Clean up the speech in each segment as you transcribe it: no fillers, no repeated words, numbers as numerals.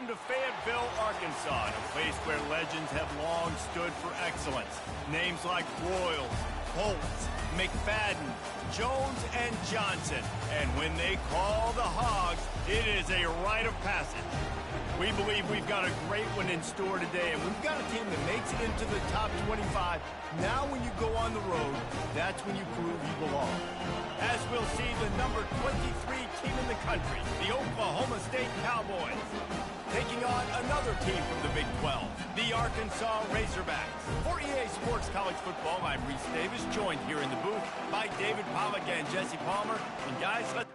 Welcome to Fayetteville, Arkansas, a place where legends have long stood for excellence. Names like Royals, Holtz, McFadden, Jones, and Johnson. And when they call the Hogs, it is a rite of passage. We believe we've got a great one in store today, and we've got a team that makes it into the top 25. Now when you go on the road, that's when you prove you belong. As we'll see, the number 23 team in the country, the Oklahoma State Cowboys, taking on another team from the Big 12, the Arkansas Razorbacks. For EA Sports College Football, I'm Reese Davis, joined here in the booth by David Pollack and Jesse Palmer. And guys, let's...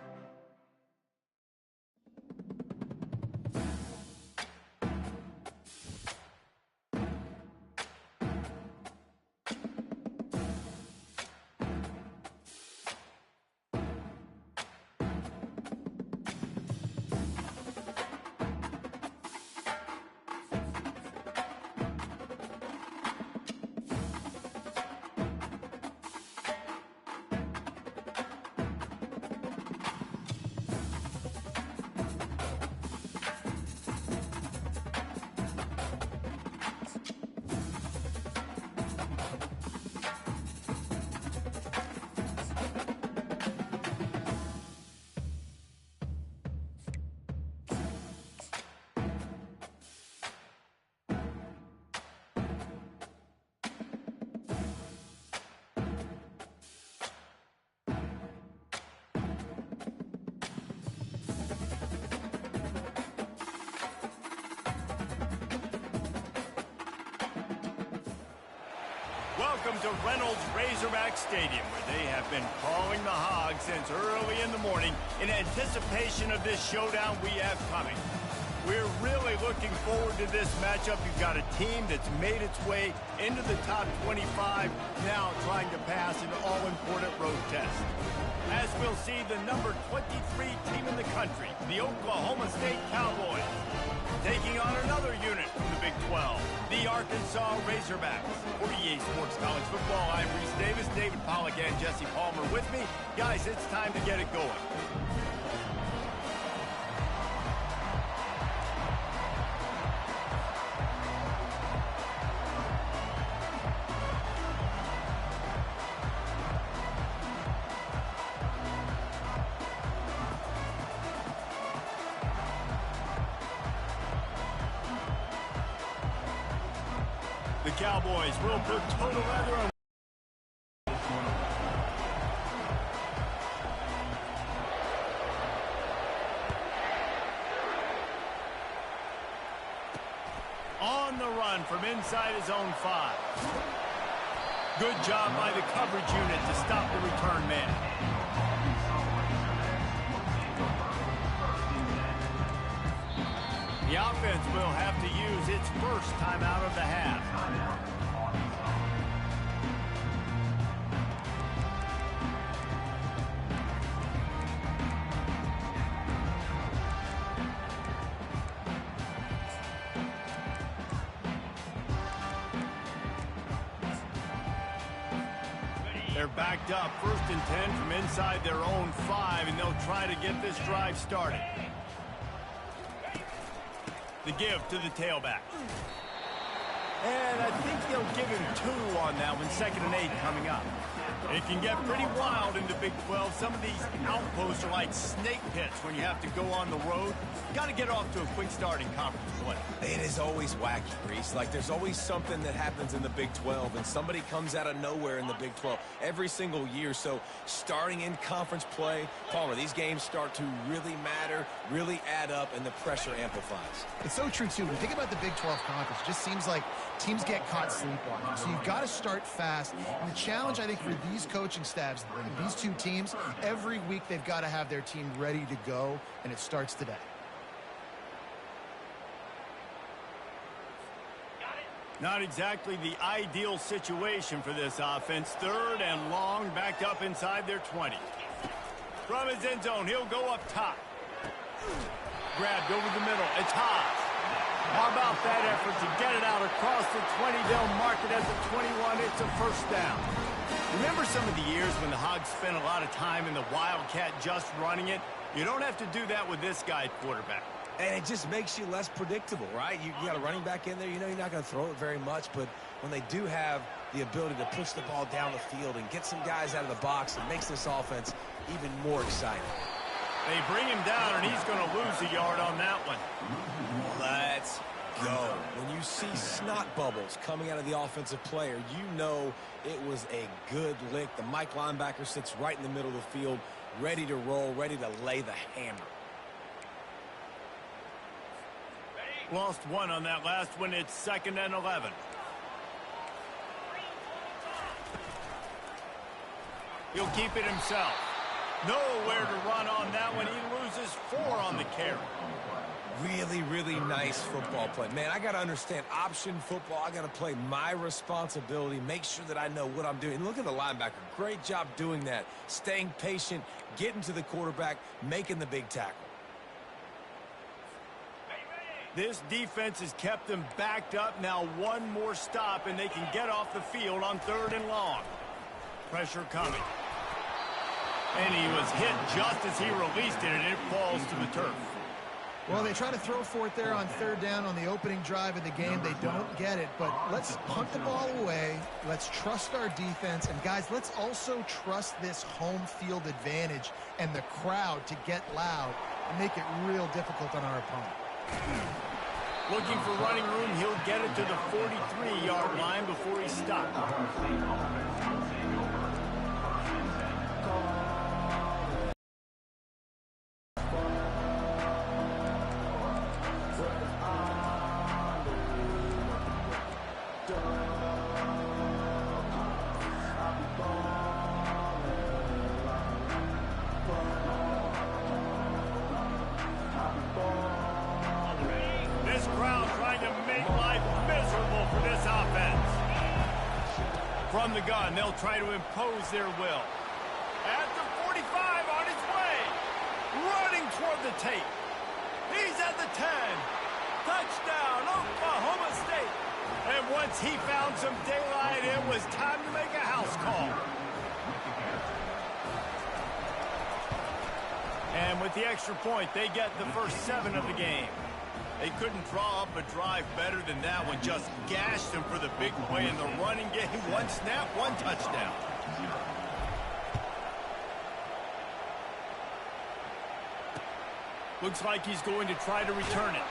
Welcome to Reynolds Razorback Stadium, where they have been calling the Hogs since early in the morning in anticipation of this showdown we have coming. We're really looking forward to this matchup. You've got a team that's made its way into the top 25, now trying to pass an all-important road test. As we'll see, the number 23 team in the country, the Oklahoma State Cowboys, taking on another unit from the Big 12, the Arkansas Razorbacks. For EA Sports College Football, I'm Reese Davis, David Pollack, and Jesse Palmer with me. Guys, it's time to get it going. The Cowboys will put total leather on. On the run from inside his own 5. Good job by the coverage unit to stop the return man. The offense will have to use its first timeout of the half. They're backed up, 1st and 10 from inside their own 5, and they'll try to get this drive started. The give to the tailback. And I think they'll give him 2 on that one, 2nd and 8 coming up. It can get pretty wild in the Big 12. Some of these outposts are like snake pits when you have to go on the road. Got to get off to a quick start in conference play. It is always wacky, Reese. Like, there's always something that happens in the Big 12, and somebody comes out of nowhere in the Big 12 every single year. So starting in conference play, Palmer, these games start to really matter, really add up, and the pressure amplifies. It's so true, too. When you think about the Big 12 conference, it just seems like teams get caught sleepwalking. So you've got to start fast. And the challenge, I think, for these coaching staffs, these two teams, every week they've got to have their team ready to go, and it starts today. Not exactly the ideal situation for this offense. 3rd and long, backed up inside their 20. From his end zone, he'll go up top. Grabbed over the middle. It's Hobbs. How about that effort to get it out across the 20? They'll mark it as a 21. It's a 1st down. Remember some of the years when the Hogs spent a lot of time in the Wildcat just running it? You don't have to do that with this guy at quarterback. And it just makes you less predictable, right? You got a running back in there. You know you're not going to throw it very much, but when they do have the ability to push the ball down the field and get some guys out of the box, it makes this offense even more exciting. They bring him down, and he's going to lose a yard on that one. Let's go. When you see snot bubbles coming out of the offensive player, you know it was a good lick. The Mike linebacker sits right in the middle of the field, ready to roll, ready to lay the hammer. Lost one on that last one. It's 2nd and 11. He'll keep it himself. Nowhere to run on that one. He loses 4 on the carry. Really, really nice football play. Man, I got to understand option football. I got to play my responsibility, make sure that I know what I'm doing. And look at the linebacker. Great job doing that. Staying patient, getting to the quarterback, making the big tackle. This defense has kept them backed up. Now one more stop, and they can get off the field on 3rd and long. Pressure coming. And he was hit just as he released it, and it falls to the turf. Well, they try to throw for it there on 3rd down on the opening drive of the game. They don't get it, but let's punt the ball away. Let's trust our defense. And, guys, let's also trust this home field advantage and the crowd to get loud and make it real difficult on our opponent. Looking for running room. He'll get it to the 43-yard line before he stopped. From the gun, they'll try to impose their will. At the 45, on his way. Running toward the tape. He's at the 10. Touchdown, Oklahoma State. And once he found some daylight, it was time to make a house call. And with the extra point, they get the first 7 of the game. They couldn't draw up a drive better than that one. Just gashed them for the big play in the running game. 1 snap, 1 touchdown. Looks like he's going to try to return it.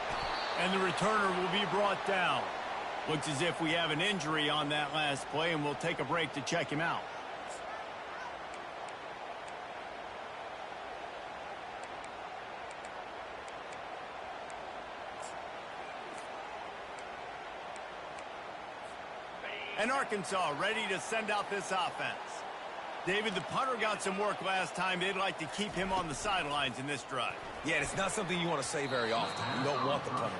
And the returner will be brought down. Looks as if we have an injury on that last play, and we'll take a break to check him out. And Arkansas ready to send out this offense. David, the punter got some work last time. They'd like to keep him on the sidelines in this drive. Yeah, it's not something you want to say very often. You don't want the punter.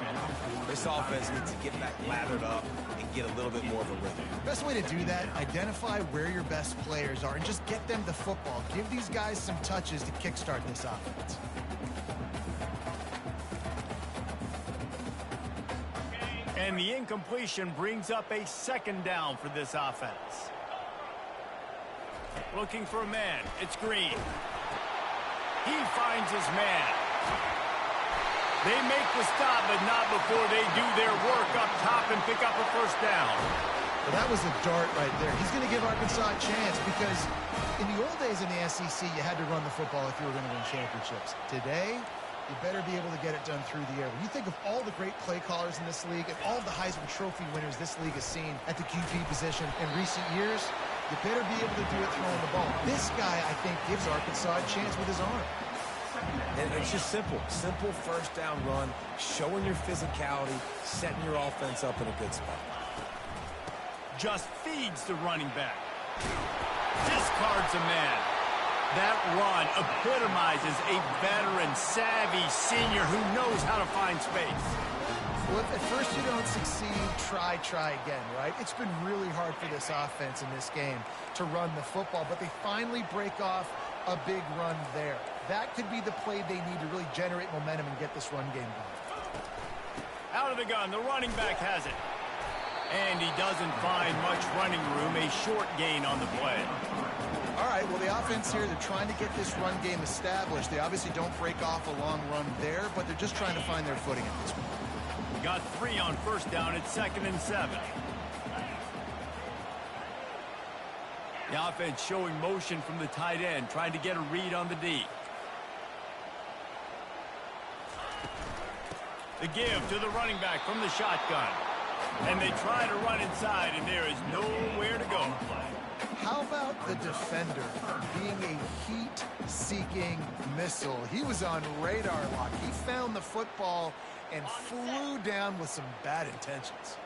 This offense needs to get back lathered up and get a little bit more of a rhythm. Best way to do that, identify where your best players are and just get them the football. Give these guys some touches to kickstart this offense. And the incompletion brings up a 2nd down for this offense. Looking for a man. It's Green. He finds his man. They make the stop, but not before they do their work up top and pick up a first down. Well, that was a dart right there. He's going to give Arkansas a chance because in the old days in the SEC, you had to run the football if you were going to win championships. Today, you better be able to get it done through the air. When you think of all the great play callers in this league and all of the Heisman Trophy winners this league has seen at the QB position in recent years, you better be able to do it throwing the ball. This guy, I think, gives Arkansas a chance with his arm. And it's just simple. Simple first down run, showing your physicality, setting your offense up in a good spot. Just feeds the running back. Discards a man. That run epitomizes a veteran, savvy senior who knows how to find space. Well, if at first you don't succeed, try again, right? It's been really hard for this offense in this game to run the football, but they finally break off a big run there. That could be the play they need to really generate momentum and get this run game going. Out of the gun, the running back has it. And he doesn't find much running room, a short gain on the play. All right, well, the offense here, they're trying to get this run game established. They obviously don't break off a long run there, but they're just trying to find their footing at this point. Got 3 on first down at 2nd and 7. The offense showing motion from the tight end, trying to get a read on the D. The give to the running back from the shotgun. And they try to run inside, and there is nowhere to go. How about the defender being a heat-seeking missile? He was on radar lock. He found the football and flew down with some bad intentions.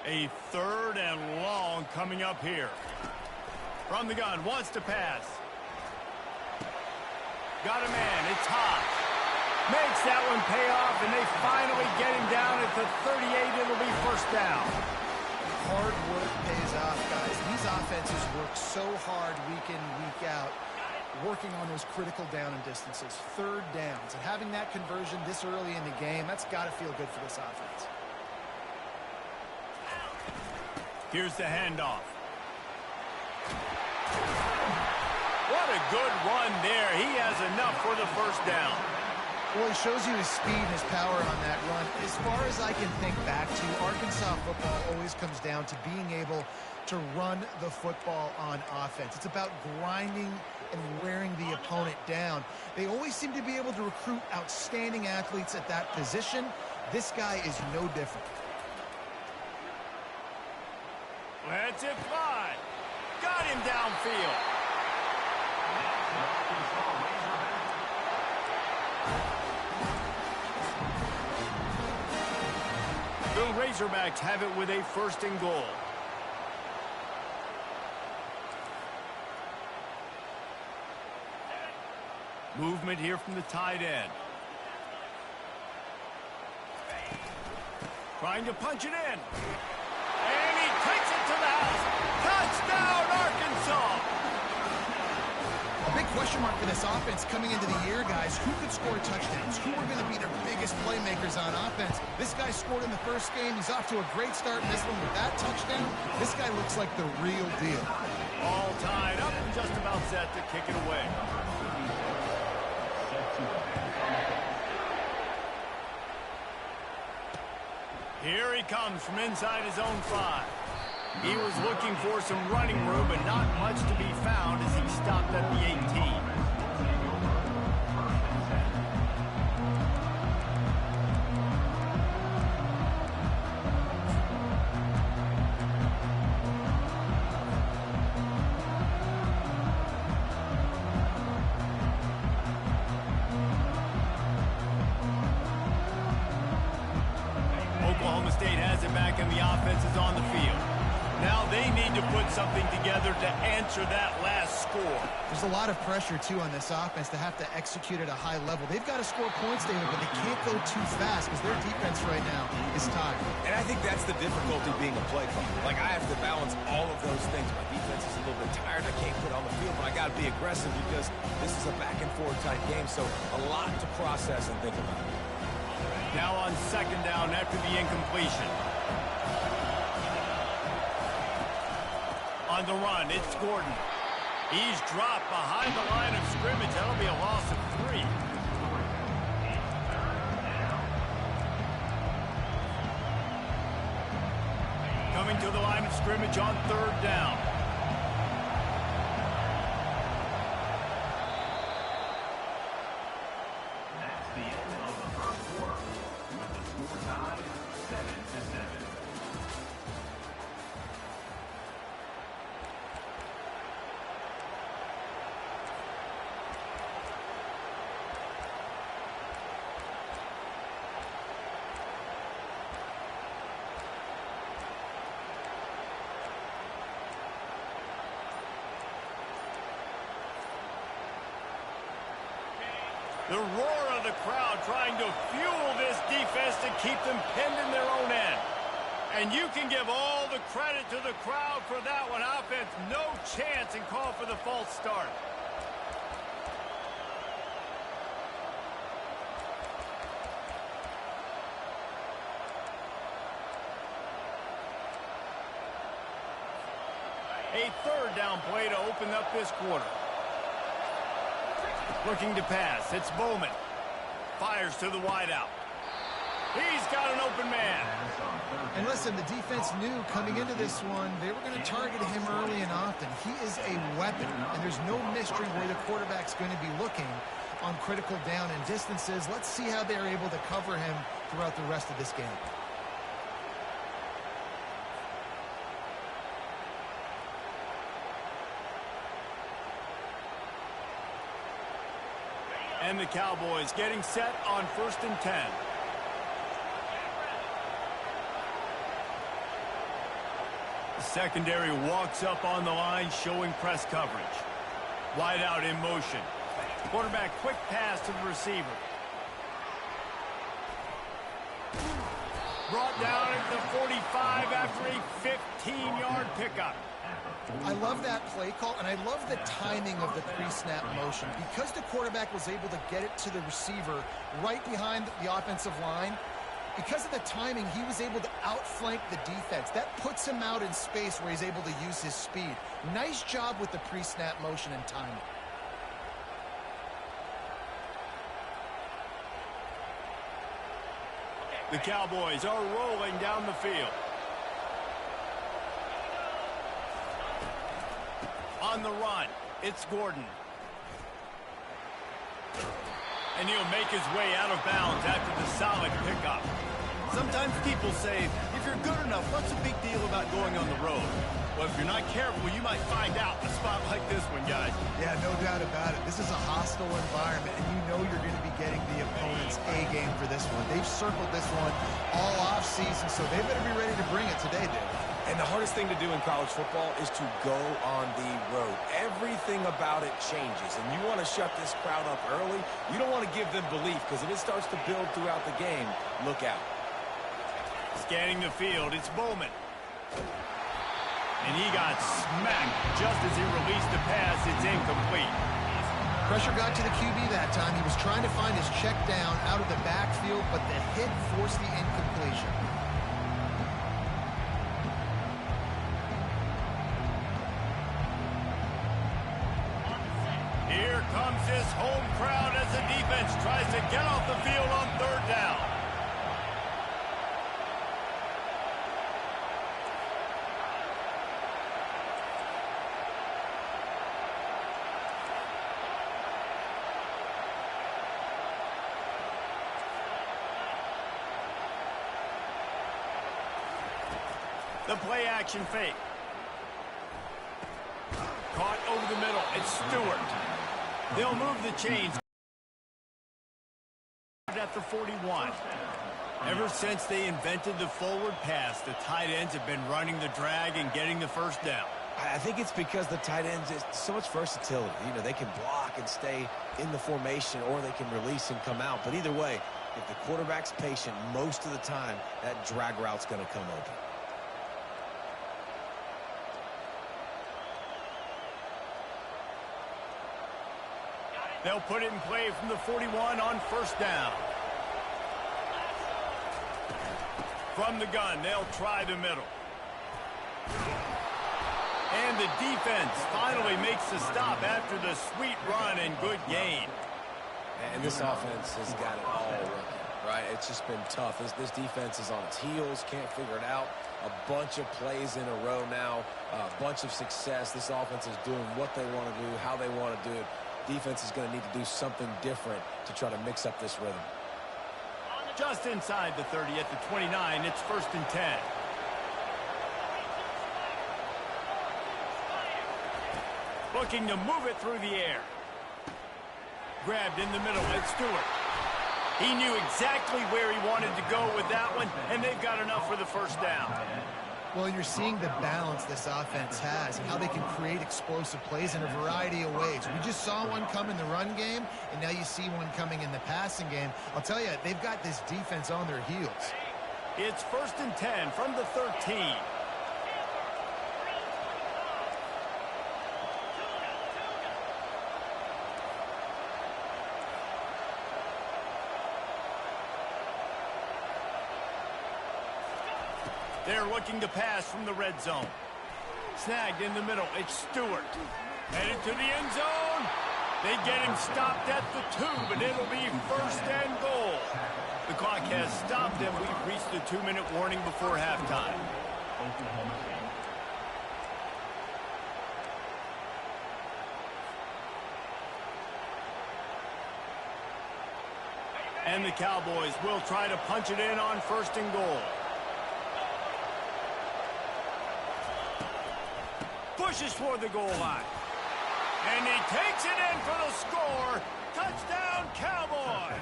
A 3rd and long coming up here. From the gun, wants to pass. Got a man, it's hot. Makes that one pay off, and they finally get him down at the 38. It'll be first down. Hard work pays off, guys. These offenses work so hard week in, week out, working on those critical down and distances, 3rd downs. And having that conversion this early in the game, that's got to feel good for this offense. Here's the handoff. What a good run there. He has enough for the first down. Well, he shows you his speed and his power on that run. As far as I can think back to, Arkansas football always comes down to being able to run the football on offense. It's about grinding and wearing the opponent down. They always seem to be able to recruit outstanding athletes at that position. This guy is no different. Lets it fly. Got him downfield. The Razorbacks have it with a 1st and goal. Movement here from the tight end. Trying to punch it in. And he takes it to the house. Touchdown, Arkansas! A big question mark for this offense coming into the year, guys. Who could score touchdowns? Who are going to be their biggest playmakers on offense? This guy scored in the first game. He's off to a great start in this one with that touchdown. This guy looks like the real deal. All tied up and just about set to kick it away. Here he comes from inside his own 5. He was looking for some running room, but not much to be found as he stopped at the 18. Oklahoma State has it back, and the offense is on the field. Now they need to put something together to answer that last score. There's a lot of pressure, too, on this offense to have to execute at a high level. They've got to score points, David, but they can't go too fast because their defense right now is tired. And I think that's the difficulty being a play caller. Like, I have to balance all of those things. My defense is a little bit tired. I can't put on the field, but I got to be aggressive because this is a back-and-forth type game, so a lot to process and think about. Now on 2nd down after the incompletion. On the run, it's Gordon. He's dropped behind the line of scrimmage. That'll be a loss of 3. Coming to the line of scrimmage on 3rd down. That's the end of the first quarter. With the score tied 7-7. The roar of the crowd trying to fuel this defense to keep them pinned in their own end. And you can give all the credit to the crowd for that one. Offense, no chance, and call for the false start. A third down play to open up this quarter. Looking to pass. It's Bowman. Fires to the wideout. He's got an open man. And listen, the defense knew coming into this one, they were going to target him early and often. He is a weapon, and there's no mystery where the quarterback's going to be looking on critical down and distances. Let's see how they're able to cover him throughout the rest of this game. And the Cowboys getting set on 1st and 10. The secondary walks up on the line, showing press coverage. Wide out in motion. Quarterback quick pass to the receiver. Brought down at the 45 after a 15-yard pickup. I love that play call, and I love the timing of the pre-snap motion. Because the quarterback was able to get it to the receiver right behind the offensive line, because of the timing, he was able to outflank the defense. That puts him out in space where he's able to use his speed. Nice job with the pre-snap motion and timing. The Cowboys are rolling down the field. On the run, it's Gordon. And he'll make his way out of bounds after the solid pickup. Sometimes people say, if you're good enough, what's the big deal about going on the road? Well, if you're not careful, you might find out in a spot like this one, guys. Yeah, no doubt about it. This is a hostile environment, and you know you're going to be getting the opponent's A game for this one. They've circled this one all offseason, so they better be ready to bring it today, Dave. And the hardest thing to do in college football is to go on the road. Everything about it changes, and you want to shut this crowd up early. You don't want to give them belief, because if it starts to build throughout the game, look out. Scanning the field, it's Bowman. And he got smacked just as he released the pass. It's incomplete. Pressure got to the QB that time. He was trying to find his check down out of the backfield, but the hit forced the incompletion. Here comes his home crowd as the defense tries to get off the field on 3rd down. The play-action fake. Caught over the middle. It's Stewart. They'll move the chains at the 41. Ever since they invented the forward pass, the tight ends have been running the drag and getting the first down. I think it's because the tight ends is so much versatility. You know, they can block and stay in the formation, or they can release and come out. But either way, if the quarterback's patient most of the time, that drag route's going to come open. They'll put it in play from the 41 on 1st down. From the gun, they'll try the middle. And the defense finally makes the stop after the sweet run and good gain. And this offense has got it all working, right? It's just been tough. This defense is on its heels, can't figure it out. A bunch of plays in a row now, a bunch of success. This offense is doing what they want to do, how they want to do it. Defense is going to need to do something different to try to mix up this rhythm. Just inside the 30 at the 29, it's 1st and 10. Looking to move it through the air. Grabbed in the middle, it's Stewart. He knew exactly where he wanted to go with that one, and they've got enough for the 1st down. Well, you're seeing the balance this offense has and how they can create explosive plays in a variety of ways. We just saw one come in the run game, and now you see one coming in the passing game. I'll tell you, they've got this defense on their heels. It's 1st and 10 from the 13. They're looking to pass from the red zone. Snagged in the middle. It's Stewart. Headed to the end zone. They get him stopped at the 2, but it'll be first and goal. The clock has stopped, and we've reached the 2-minute warning before halftime. Oklahoma State. And the Cowboys will try to punch it in on first and goal. Pushes for the goal line. And he takes it in for the score. Touchdown, Cowboys!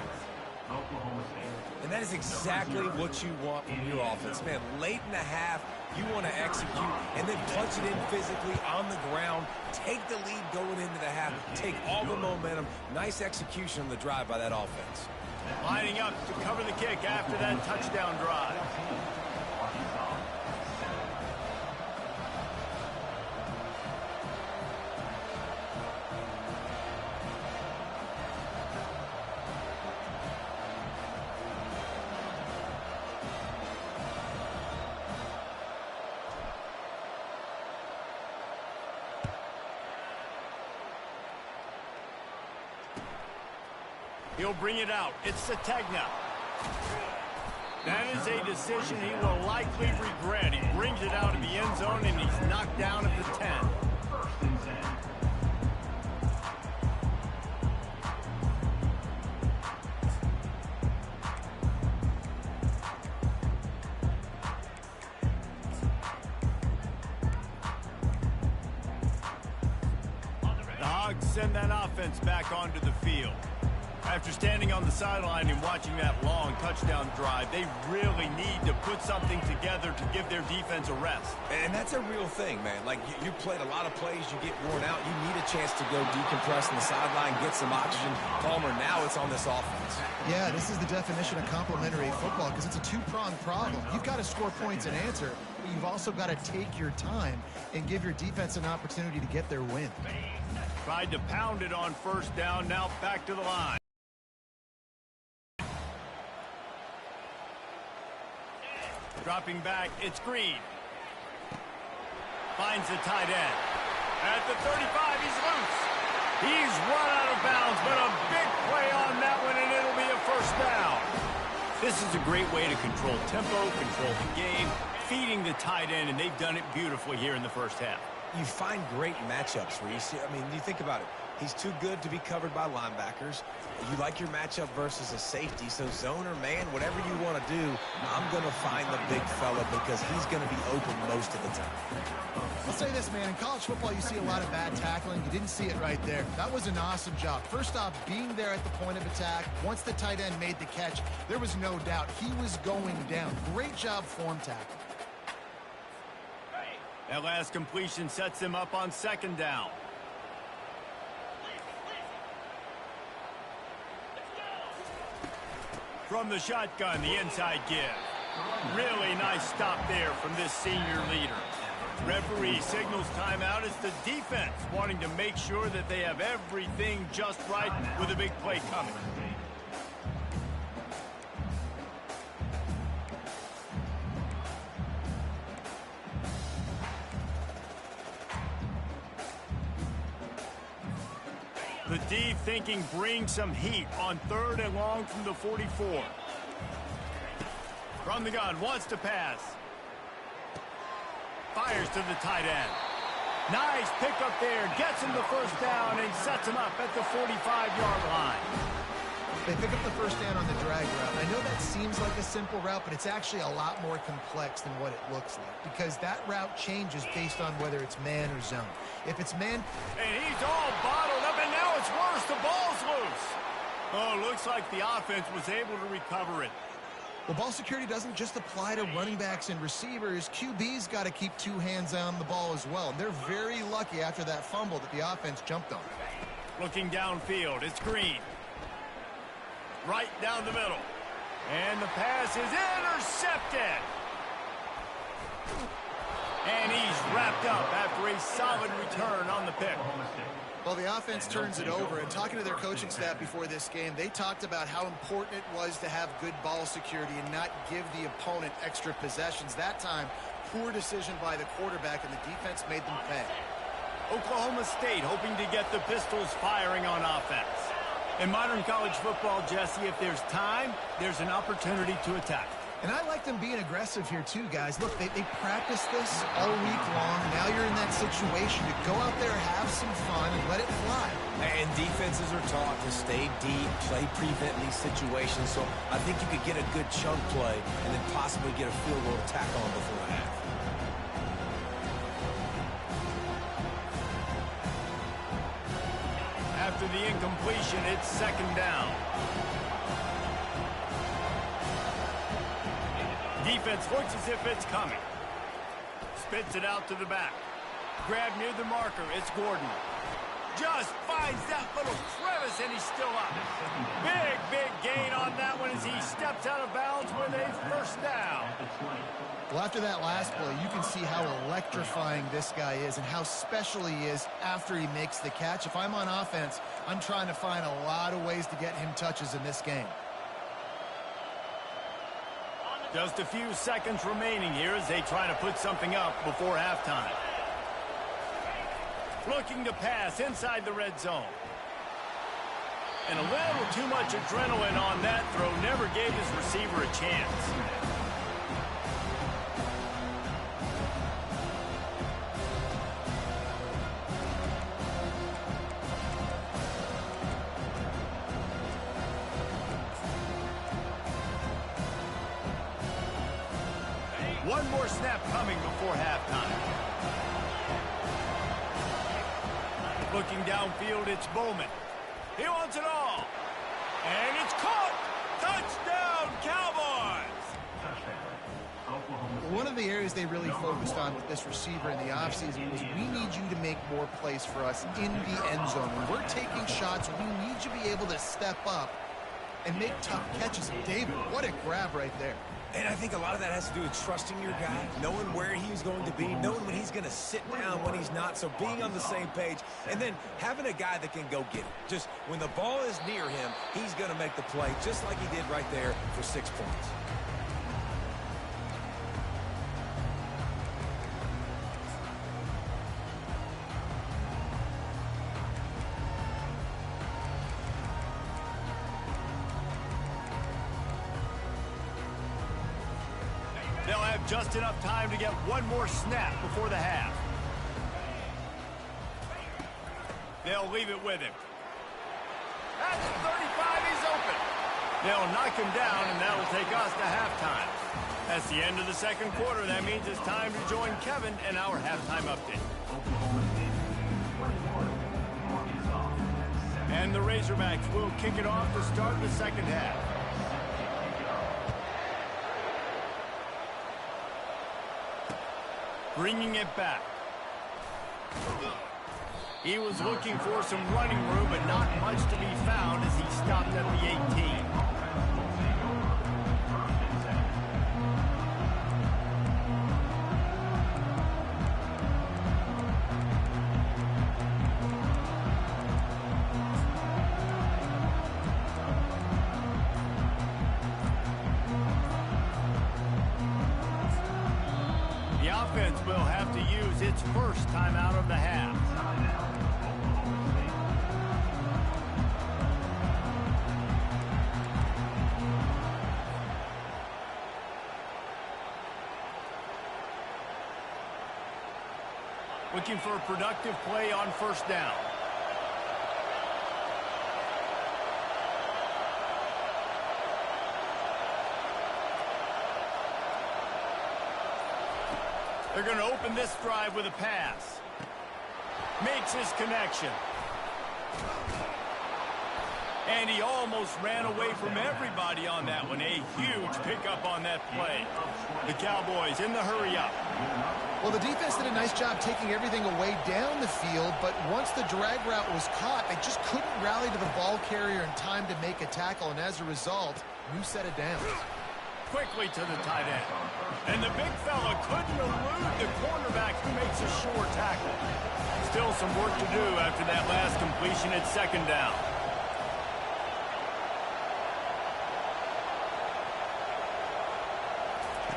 Oklahoma State. And that is exactly what you want from your offense. Man, late in the half, you want to execute and then punch it in physically on the ground. Take the lead going into the half. Take all the momentum. Nice execution on the drive by that offense. Lining up to cover the kick after that touchdown drive. He'll bring it out. It's Sategna. That is a decision he will likely regret. He brings it out of the end zone, and he's knocked down at the 10. First and 10. The Hogs send that offense back onto the field. After standing on the sideline and watching that long touchdown drive, they really need to put something together to give their defense a rest. And that's a real thing, man. Like, you played a lot of plays, you get worn out. You need a chance to go decompress on the sideline, get some oxygen. Palmer, now it's on this offense. Yeah, this is the definition of complementary football because it's a two-pronged problem. You've got to score points and answer, but you've also got to take your time and give your defense an opportunity to get their win. Tried to pound it on first down, now back to the line. Dropping back, it's Green. Finds the tight end. At the 35, he's loose. He's run out of bounds, but a big play on that one, and it'll be a first down. This is a great way to control tempo, control the game, feeding the tight end, and they've done it beautifully here in the first half. You find great matchups where you see, I mean, you think about it. He's too good to be covered by linebackers. You like your matchup versus a safety, so zone or man, whatever you want to do, I'm going to find the big fella because he's going to be open most of the time. I'll say this, man. In college football, you see a lot of bad tackling. You didn't see it right there. That was an awesome job. First off, being there at the point of attack. Once the tight end made the catch, there was no doubt he was going down. Great job form tackling. That last completion sets him up on second down. From the shotgun, the inside give. Really nice stop there from this senior leader. Referee signals timeout. It's the defense wanting to make sure that they have everything just right with a big play coming. The D thinking bring some heat on third and long from the 44. From the gun, wants to pass. Fires to the tight end. Nice pickup there. Gets him the first down and sets him up at the 45-yard line. They pick up the first down on the drag route. I know that seems like a simple route, but it's actually a lot more complex than what it looks like because that route changes based on whether it's man or zone. If it's man... And he's all bottled up, and now it's worse. The ball's loose. Oh, looks like the offense was able to recover it. Well, ball security doesn't just apply to running backs and receivers. QB's got to keep two hands on the ball as well. They're very lucky after that fumble that the offense jumped on. Looking downfield, it's Green. Right down the middle. And the pass is intercepted. And he's wrapped up after a solid return on the pick. Well, the offense turns it over, and talking to their coaching staff before this game, they talked about how important it was to have good ball security and not give the opponent extra possessions. That time, poor decision by the quarterback, and the defense made them pay. Oklahoma State hoping to get the Pistols firing on offense. In modern college football, Jesse, if there's time, there's an opportunity to attack. And I like them being aggressive here too, guys. Look, they practiced this all week long. Now you're in that situation to go out there, have some fun, and let it fly. And defenses are taught to stay deep, play prevent in these situations. So I think you could get a good chunk play and then possibly get a field goal to tack on before half. After the incompletion, it's second down. Defense looks as if it's coming. Spits it out to the back. Grab near the marker. It's Gordon. Just finds that little crevice, and he's still up. Big gain on that one as he steps out of bounds with a first down. Well, after that last play, you can see how electrifying this guy is and how special he is after he makes the catch. If I'm on offense, I'm trying to find a lot of ways to get him touches in this game. Just a few seconds remaining here as they try to put something up before halftime. Looking to pass inside the red zone. And a little too much adrenaline on that throw. Never gave his receiver a chance. One more snap coming before halftime. Looking downfield, it's Bowman. He wants it all. And it's caught. Touchdown, Cowboys! One of the areas they really focused on with this receiver in the offseason was we need you to make more plays for us in the end zone. When we're taking shots, we need you to be able to step up and make tough catches. David, what a grab right there. And I think a lot of that has to do with trusting your guy, knowing where he's going to be, knowing when he's going to sit down, when he's not, so being on the same page, and then having a guy that can go get it. Just when the ball is near him, he's going to make the play, just like he did right there for 6 points. They'll have just enough time to get one more snap before the half. They'll leave it with him. At the 35, he's open. They'll knock him down, and that'll take us to halftime. That's the end of the second quarter. That means it's time to join Kevin and our halftime update. And the Razorbacks will kick it off to start the second half. Bringing it back. He was looking for some running room, but not much to be found as he stopped at the 18. The offense will have to use its first timeout of the half. Looking for a productive play on first down. They're going to open this drive with a pass. Makes his connection. And he almost ran away from everybody on that one. A huge pickup on that play. The Cowboys in the hurry up. Well, the defense did a nice job taking everything away down the field, but once the drag route was caught, they just couldn't rally to the ball carrier in time to make a tackle, and as a result, new set of downs. Quickly to the tight end. And the big fella couldn't elude the cornerback who makes a sure tackle. Still some work to do after that last completion at second down.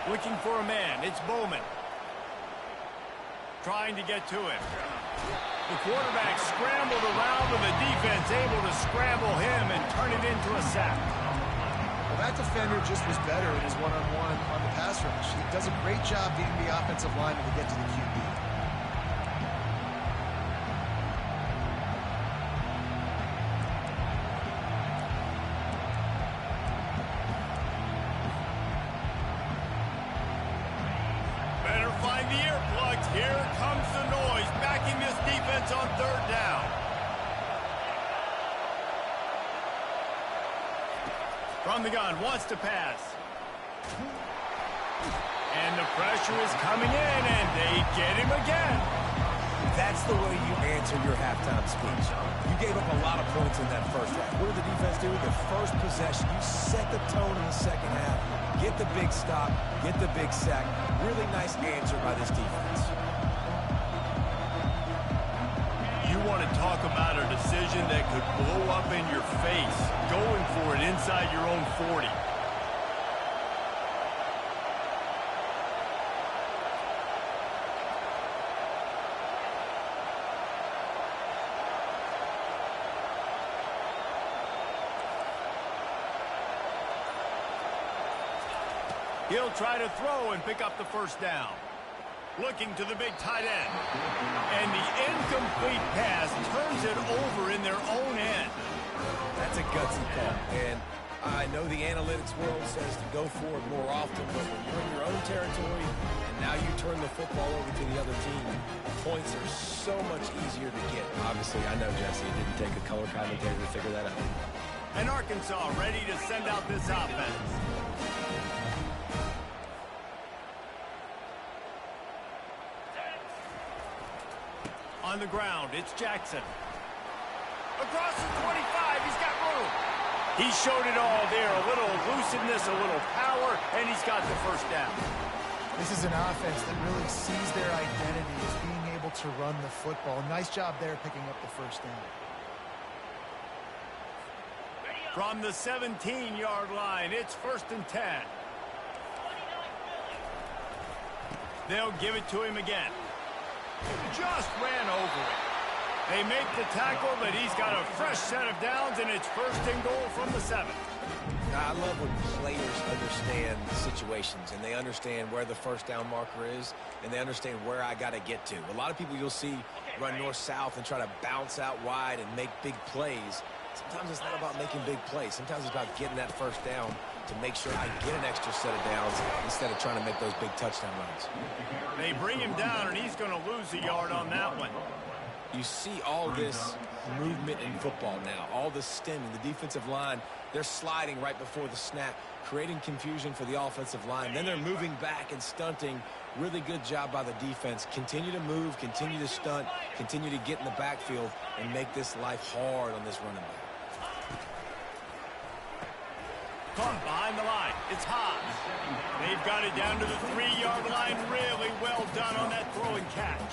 Looking for a man. It's Bowman. trying to get to him. The quarterback scrambled around with the defense able to scramble him and turn it into a sack. Well, that defender just was better in his one-on-one on the pass rush. He does a great job beating the offensive lineman to get to the QB. Better find the earplugs. Here comes the noise, backing this defense on third down. From the gun, wants to pass. And the pressure is coming in, and they get him again. That's the way you answer your halftime speech. You gave up a lot of points in that first half. What did the defense do? The first possession, you set the tone in the second half. Get the big stop, get the big sack. Really nice answer by this defense. You want to talk about a decision that could blow up in your face, going for it inside your own 40. He'll try to throw and pick up the first down. Looking to the big tight end. And the incomplete pass turns it over in their own end. That's a gutsy call. And I know the analytics world says to go for it more often, but when you're in your own territory and now you turn the football over to the other team, points are so much easier to get. Obviously, I know, Jesse, it didn't take a color commentator to figure that out. And Arkansas ready to send out this offense. On the ground, it's Jackson. Across the 25, he's got room. He showed it all there. A little elusiveness, a little power, and he's got the first down. This is an offense that really sees their identity as being able to run the football. Nice job there picking up the first down. From the 17-yard line, it's 1st and 10. They'll give it to him again. Just ran over it. They make the tackle, but he's got a fresh set of downs, and it's 1st and goal from the 7. I love when players understand situations, and they understand where the first down marker is, and they understand where I got to get to. A lot of people you'll see run north-south and try to bounce out wide and make big plays. Sometimes it's not about making big plays. Sometimes it's about getting that first down to make sure I get an extra set of downs instead of trying to make those big touchdown runs. They bring him down, and he's going to lose a yard on that one. You see all this movement in football now, all the stemming, the defensive line, they're sliding right before the snap, creating confusion for the offensive line. Then they're moving back and stunting. Really good job by the defense. Continue to move, continue to stunt, continue to get in the backfield, and make this life hard on this running back. Caught behind the line. It's Hobbs. They've got it down to the 3-yard line. Really well done on that throw and catch.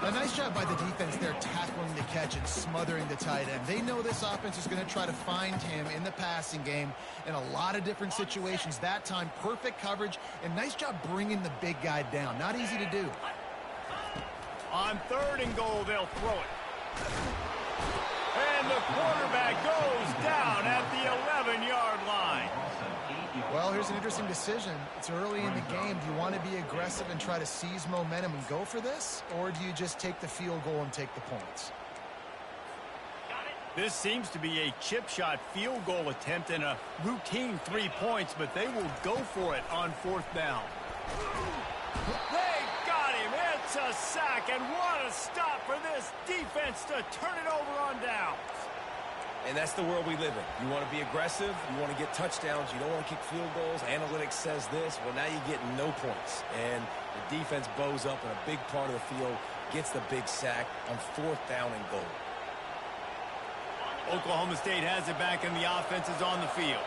A nice job by the defense there tackling the catch and smothering the tight end. They know this offense is going to try to find him in the passing game in a lot of different situations. That time, perfect coverage, and nice job bringing the big guy down. Not easy to do. On 3rd and goal, they'll throw it. And the quarterback goes down at the 11-yard line. Well, here's an interesting decision. It's early in the game. Do you want to be aggressive and try to seize momentum and go for this? Or do you just take the field goal and take the points? This seems to be a chip shot field goal attempt and a routine 3 points, but they will go for it on 4th down. They got him. It's a sack, and what a stop for this defense to turn it over on downs. And that's the world we live in. You want to be aggressive. You want to get touchdowns. You don't want to kick field goals. Analytics says this. Well, now you get no points. And the defense bows up in a big part of the field, gets the big sack on 4th down and goal. Oklahoma State has it back, and the offense is on the field.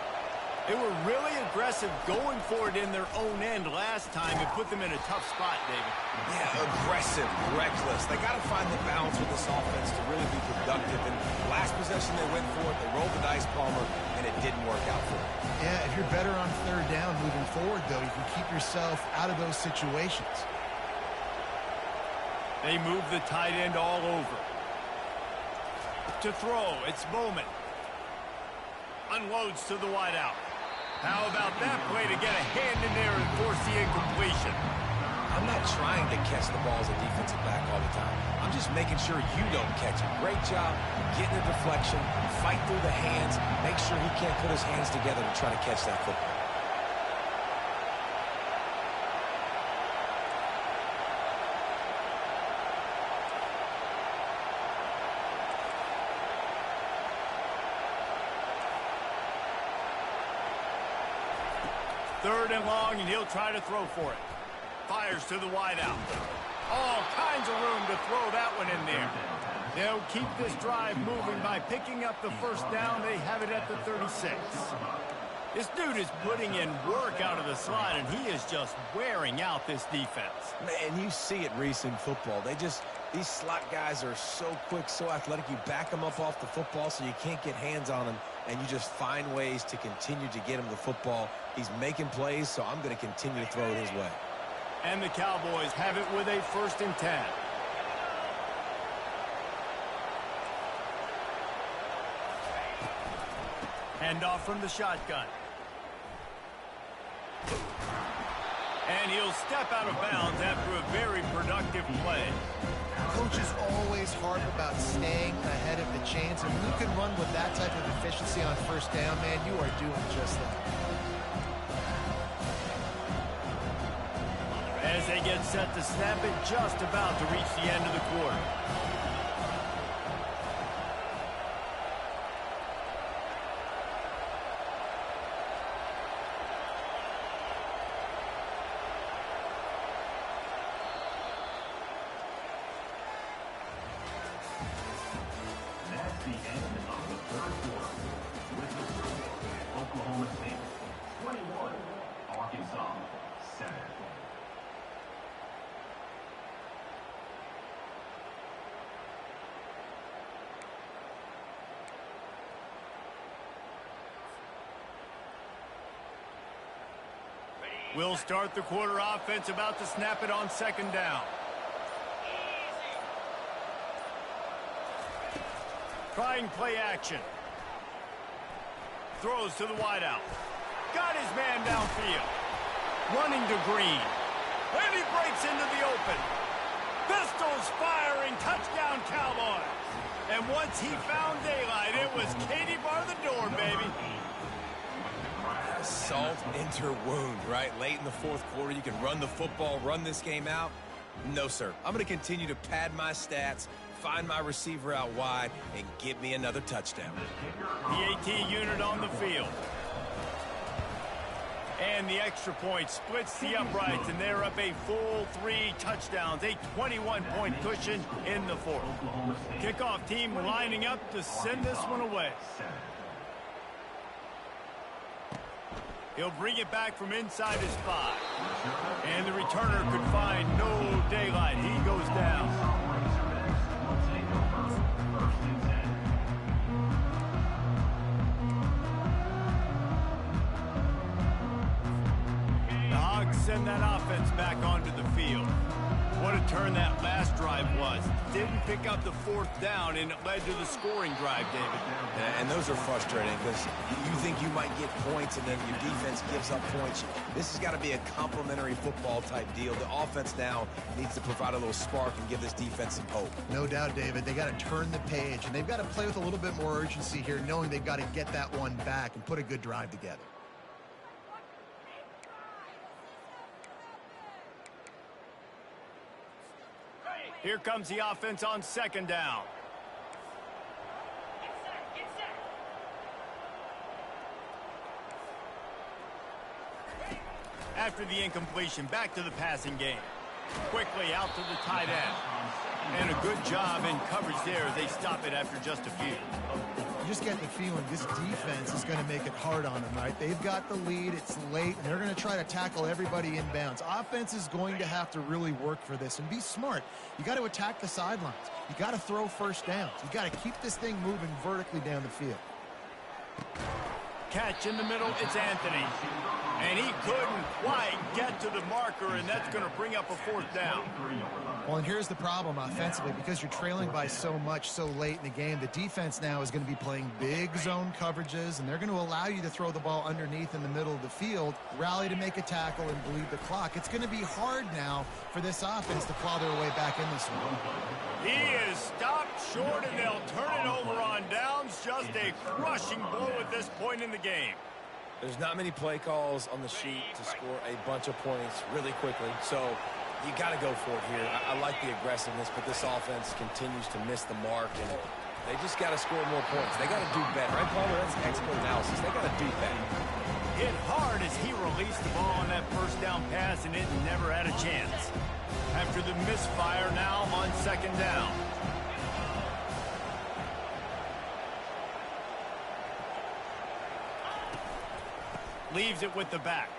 They were really aggressive going for it in their own end last time and put them in a tough spot, David. Yeah, aggressive, reckless. They got to find the balance with this offense to really be productive. And last possession they went for it, they rolled the dice, Palmer, and it didn't work out for them. Yeah, if you're better on 3rd down moving forward, though, you can keep yourself out of those situations. They move the tight end all over. To throw, it's Bowman. Unloads to the wideout. How about that play to get a hand in there and force the incompletion? I'm not trying to catch the ball as a defensive back all the time. I'm just making sure you don't catch it. Great job getting the deflection, fight through the hands, make sure he can't put his hands together to try to catch that football. Third and long, and he'll try to throw for it. Fires to the wideout. All kinds of room to throw that one in there. They'll keep this drive moving by picking up the first down. They have it at the 36. This dude is putting in work out of the slot, and he is just wearing out this defense. Man, you see it, Reese, in football. These slot guys are so quick, so athletic. You back them up off the football so you can't get hands on them, and you just find ways to continue to get him the football. He's making plays, so I'm going to continue to throw it his way. And the Cowboys have it with a 1st and 10. Hand off from the shotgun. And he'll step out of bounds after a very productive play. Coaches always harp about staying ahead of the chains, and you can run with that type of efficiency on first down, man. You are doing just that. As they get set to snap it, just about to reach the end of the quarter. That's the end of the third quarter. With the score, Oklahoma State 21, Arkansas 7. We'll start the quarter offense, about to snap it on 2nd down. Trying play action. Throws to the wideout. Got his man downfield. Running to Green. And he breaks into the open. Pistols firing. Touchdown, Cowboys. And once he found daylight, it was Katie bar the door, baby. Salt into her wound, right? Late in the 4th quarter, you can run the football, run this game out. No, sir. I'm going to continue to pad my stats, find my receiver out wide, and get me another touchdown. The AT unit on the field. And the extra point splits the uprights, and they're up a full 3 touchdowns, a 21-point cushion in the 4th. Kickoff team lining up to send this one away. He'll bring it back from inside his 5. And the returner could find no daylight. He goes down. The Hogs send that offense back onto the field. What a turn that last drive was. Didn't pick up the 4th down, and it led to the scoring drive, David. And those are frustrating because you think you might get points and then your defense gives up points. This has got to be a complementary football type deal. The offense now needs to provide a little spark and give this defense some hope. No doubt, David. They got to turn the page, and they've got to play with a little bit more urgency here, knowing they've got to get that one back and put a good drive together. Here comes the offense on 2nd down. After the incompletion, back to the passing game. Quickly out to the tight end. And a good job in coverage there as they stop it after just a few. You just get the feeling this defense is going to make it hard on them, right? They've got the lead, it's late, and they're going to try to tackle everybody inbounds. Offense is going to have to really work for this and be smart. You got to attack the sidelines. You got to throw first downs. You got to keep this thing moving vertically down the field. Catch in the middle, it's Anthony. And he couldn't quite get to the marker, and that's going to bring up a fourth down. Well, and here's the problem offensively. Because you're trailing by so much so late in the game, the defense now is going to be playing big zone coverages, and they're going to allow you to throw the ball underneath in the middle of the field, rally to make a tackle, and bleed the clock. It's going to be hard now for this offense to claw their way back in this one. He is stopped short, and they'll turn it over on downs. Just a crushing blow at this point in the game. There's not many play calls on the sheet to score a bunch of points really quickly, so you got to go for it here. I like the aggressiveness, but this offense continues to miss the mark, and they just got to score more points. They got to do better. Right, Palmer? That's expert analysis. They got to do better. Hit hard as he released the ball on that first down pass, and it never had a chance. After the misfire, now on second down. Leaves it with the back.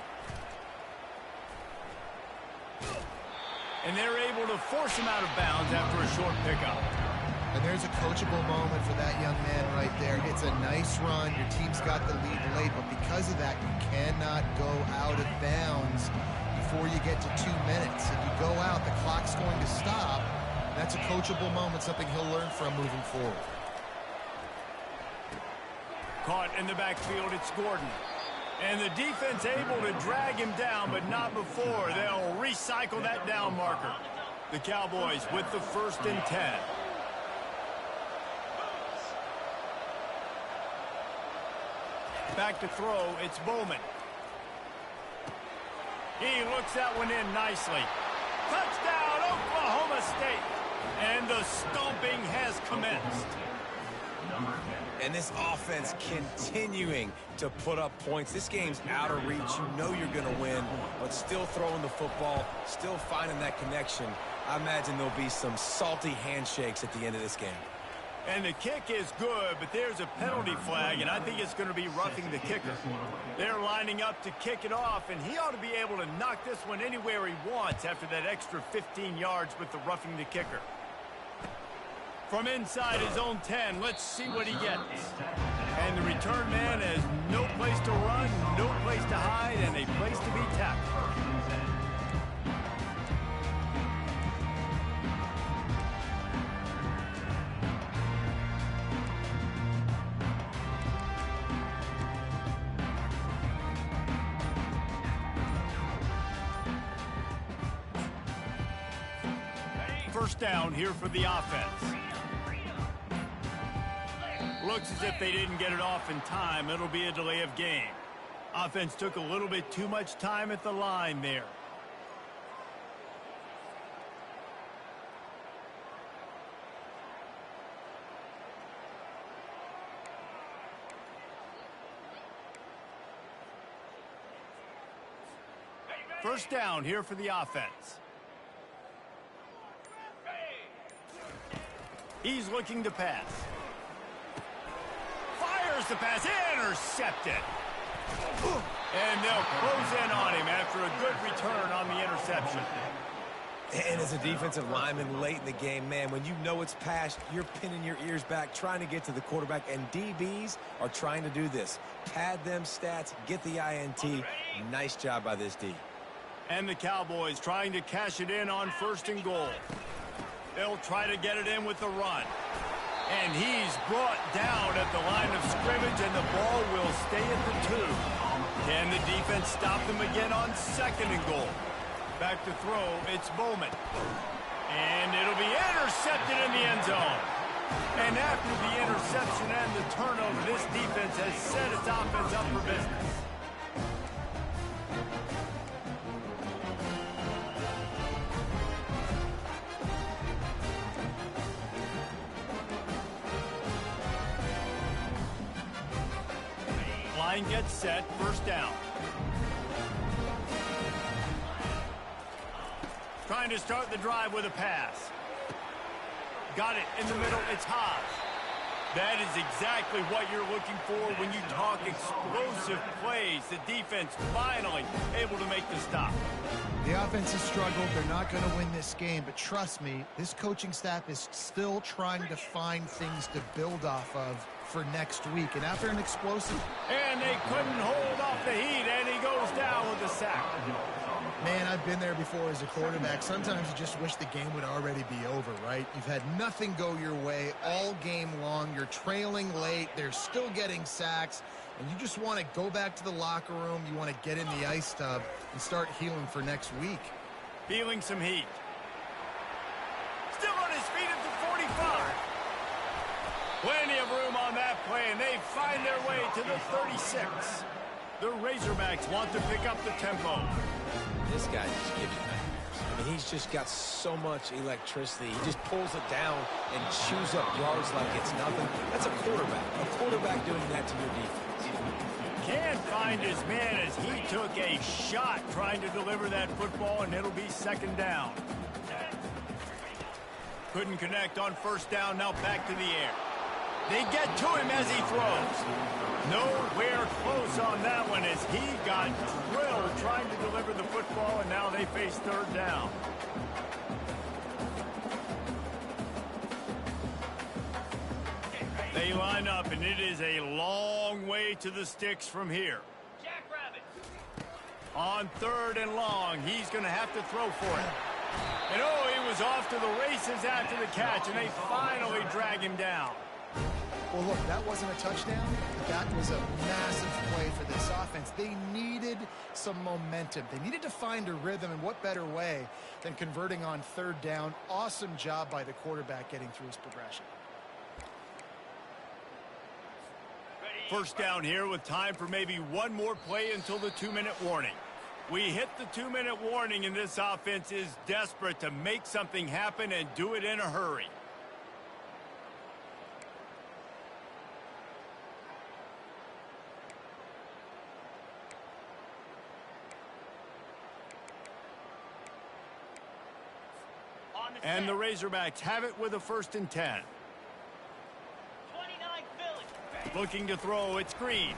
And they're able to force him out of bounds after a short pickup. And there's a coachable moment for that young man right there. It's a nice run. Your team's got the lead late, but because of that, you cannot go out of bounds before you get to 2 minutes. If you go out, the clock's going to stop. That's a coachable moment, something he'll learn from moving forward. Caught in the backfield, it's Gordon. And the defense able to drag him down, but not before. They'll recycle that down marker. The Cowboys with the 1st and 10. Back to throw, it's Bowman. He looks that one in nicely. Touchdown, Oklahoma State. And the stomping has commenced. And this offense continuing to put up points. This game's out of reach. You know you're going to win, but still throwing the football, still finding that connection. I imagine there'll be some salty handshakes at the end of this game. And the kick is good, but there's a penalty flag, and I think it's going to be roughing the kicker. They're lining up to kick it off, and he ought to be able to knock this one anywhere he wants after that extra 15 yards with the roughing the kicker. From inside his own 10, let's see what he gets. And the return man has no place to run, no place to hide, and a place to be tackled. First down here for the offense. Looks as if they didn't get it off in time. It'll be a delay of game. Offense took a little bit too much time at the line there. First down here for the offense. He's looking to pass. Fires the pass, intercepted. And they'll close in on him after a good return on the interception. And as a defensive lineman late in the game, man, when you know it's passed, you're pinning your ears back, trying to get to the quarterback, and DBs are trying to do this. Pad them stats, get the INT. Nice job by this D. And the Cowboys trying to cash it in on 1st and goal. They'll try to get it in with the run. And he's brought down at the line of scrimmage, and the ball will stay at the 2. Can the defense stop them again on 2nd and goal? Back to throw, it's Bowman. And it'll be intercepted in the end zone. And after the interception and the turnover, this defense has set its offense up for business. Line gets set, first down. Trying to start the drive with a pass. Got it in the middle, it's Haas. That is exactly what you're looking for when you talk explosive plays. The defense finally able to make the stop. The offense has struggled. They're not going to win this game, but trust me, this coaching staff is still trying to find things to build off of for next week. And after an explosive... And they couldn't hold off the heat, and he goes down with a sack. Man, I've been there before as a quarterback. Sometimes you just wish the game would already be over, right? You've had nothing go your way all game long. You're trailing late. They're still getting sacks. And you just want to go back to the locker room. You want to get in the ice tub and start healing for next week. Feeling some heat. Still on his feet at the 45. Plenty of room on that play, and they find their way to the 36. The Razorbacks want to pick up the tempo. This guy just gives you nightmares. I mean, he's just got so much electricity. He just pulls it down and chews up yards like it's nothing. That's a quarterback. A quarterback doing that to your defense. Can't find his man as he took a shot trying to deliver that football, and it'll be second down. Couldn't connect on first down, now back to the air. They get to him as he throws. Nowhere close on that one as he got drilled trying to deliver the football, and now they face third down. They line up, and it is a long way to the sticks from here. On third and long, he's going to have to throw for it. And oh, he was off to the races after the catch, and they finally drag him down. Well, look, that wasn't a touchdown. That was a massive play for this offense. They needed some momentum. They needed to find a rhythm, and what better way than converting on third down. Awesome job by the quarterback getting through his progression. First down here with time for maybe one more play until the 2-minute warning. We hit the 2-minute warning, and this offense is desperate to make something happen and do it in a hurry. And the Razorbacks have it with a 1st and 10. 29 Philly. Looking to throw, it's Green.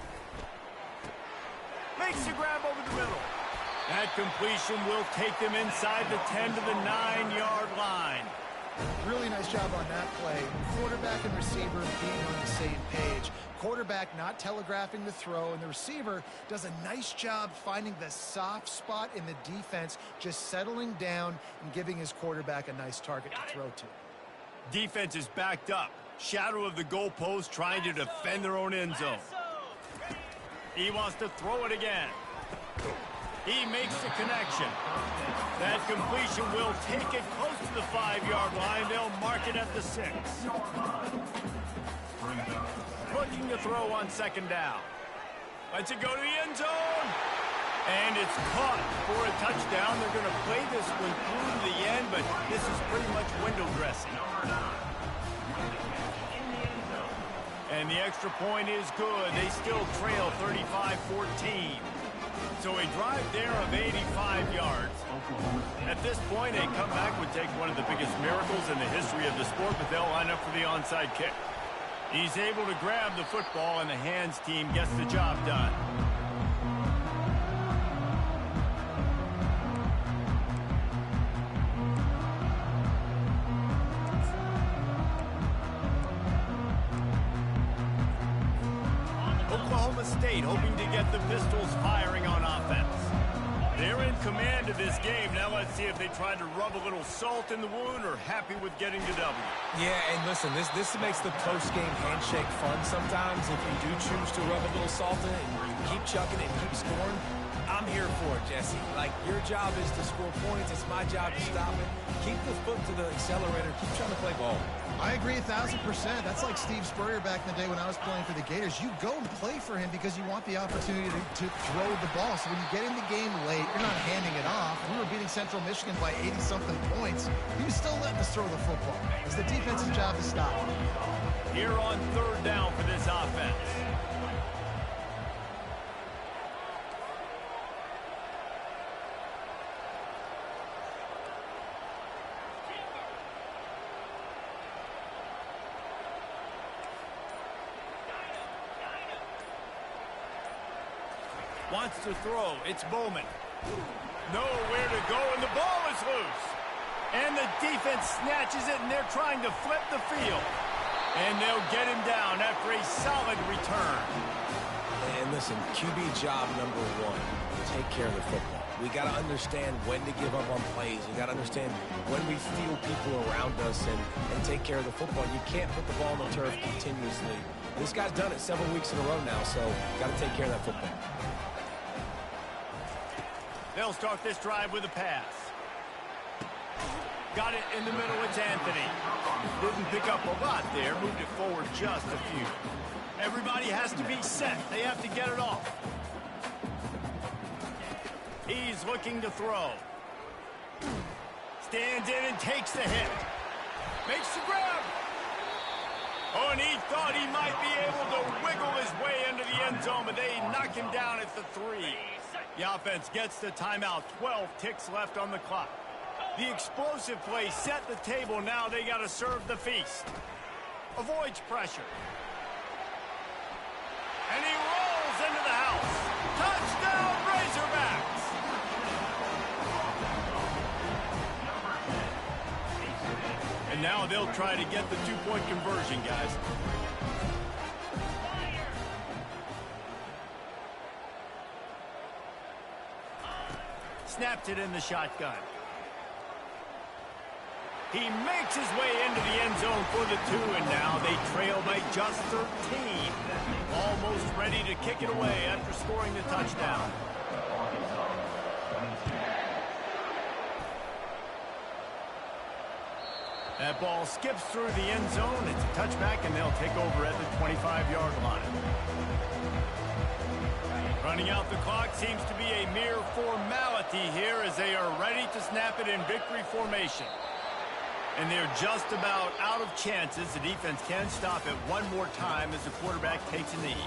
Makes the grab over the middle. That completion will take them inside the 10 to the 9-yard line. Really nice job on that play. Quarterback and receiver being on the same page. Quarterback not telegraphing the throw, and the receiver does a nice job finding the soft spot in the defense, just settling down and giving his quarterback a nice target to throw to. Defense is backed up. Shadow of the goalpost trying to defend their own end zone. He wants to throw it again. He makes the connection. That completion will take it close to the 5-yard line. They'll mark it at the 6. Looking to throw on second down. Lets it go to the end zone. And it's caught for a touchdown. They're going to play this one through to the end, but this is pretty much window dressing. And the extra point is good. They still trail 35-14. So a drive there of 85 yards. At this point, a comeback would take one of the biggest miracles in the history of the sport, but they'll line up for the onside kick. He's able to grab the football, and the hands team gets the job done. Oklahoma State hoping to get the Pistols firing on offense. They're in command of this game. Now let's see if they try to rub a little salt in the wound or happy with getting the W. Yeah, and listen, this makes the post-game handshake fun sometimes. If you do choose to rub a little salt in it and you keep chucking it and keep scoring, I'm here for it, Jesse. Like, your job is to score points. It's my job to stop it. Keep the foot to the accelerator. Keep trying to play ball. I agree 1,000%. That's like Steve Spurrier back in the day when I was playing for the Gators. You go and play for him because you want the opportunity to throw the ball. So when you get in the game late, you're not handing it off. We were beating Central Michigan by 80-something points. He was still letting us throw the football. It's the defense's job to stop. Here on third down for this offense. Wants to throw. It's Bowman. Nowhere to go, and the ball is loose. And the defense snatches it, and they're trying to flip the field. And they'll get him down after a solid return. And listen, QB job number one, take care of the football. We got to understand when to give up on plays. We got to understand when we feel people around us and take care of the football. You can't put the ball on the turf continuously. This guy's done it several weeks in a row now, so got to take care of that football. They'll start this drive with a pass. Got it in the middle. It's Anthony. Didn't pick up a lot there. Moved it forward just a few. Everybody has to be set. They have to get it off. He's looking to throw. Stands in and takes the hit. Makes the grab. Oh, and he thought he might be able to wiggle his way into the end zone, but they knock him down at the 3. The offense gets the timeout. 12 ticks left on the clock. The explosive play set the table. Now they got to serve the feast. Avoids pressure. And he rolls into the house. Touchdown, Razorbacks! And now they'll try to get the 2-point conversion, guys. Snapped it in the shotgun. He makes his way into the end zone for the 2, and now they trail by just 13. Almost ready to kick it away after scoring the touchdown. That ball skips through the end zone. It's a touchback, and they'll take over at the 25-yard line. Running out the clock seems to be a mere formality here as they are ready to snap it in victory formation. And they're just about out of chances. The defense can stop it one more time as the quarterback takes a knee.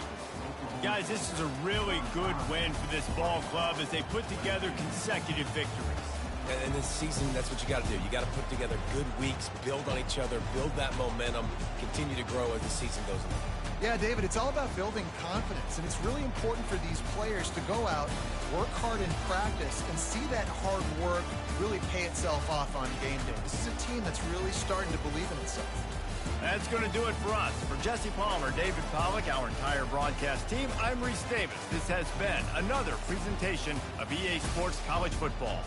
Guys, this is a really good win for this ball club as they put together consecutive victories. And this season, that's what you got to do. You got to put together good weeks, build on each other, build that momentum, continue to grow as the season goes on. Yeah, David, it's all about building confidence, and it's really important for these players to go out, work hard in practice, and see that hard work really pay itself off on game day. This is a team that's really starting to believe in itself. That's going to do it for us. For Jesse Palmer, David Pollack, our entire broadcast team, I'm Reese Davis. This has been another presentation of EA Sports College Football.